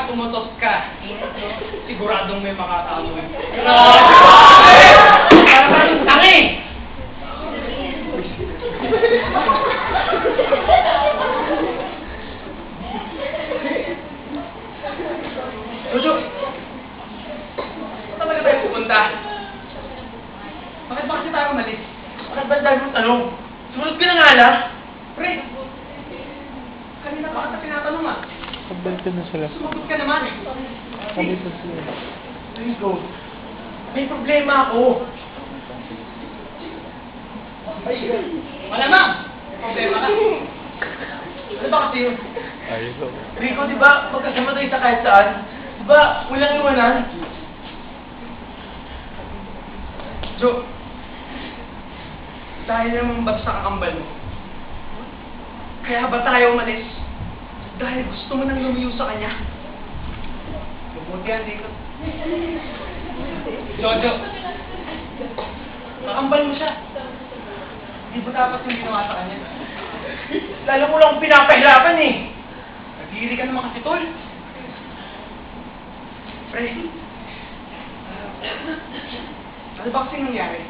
pumutok ka, siguradong may makakamoy. Parang tangi! Jojo, saan talaga tayo pupunta? Bakit ba kasi tayo umalis? Bakit ba dahil mong tanong? Sumunod ka na nga lang. Pre, kanina pa kita tinatanong ah. Pagbalik na sila. Sumagot ka naman. Pagbalik na sila. Rico, may problema ako. Malamang! May problema ka. Ano ba kasi yun? Ayos ako. Rico, di ba, magkasama tayo sa kahit saan? Di ba, walang iwanan? Jo, dahil naman ba sa kakambal mo? Kaya ba tayo umalis? Dahil gusto mo nang lumiyo sa kanya? Mabuti yan, Rico. Jojo, kakambal mo siya. Di ba dapat yung ginawa sa kanya? Lalo mo lang pinapahirapan eh. Nagdiri ka naman kasi, tol. Pre, ano ba kasing nangyari?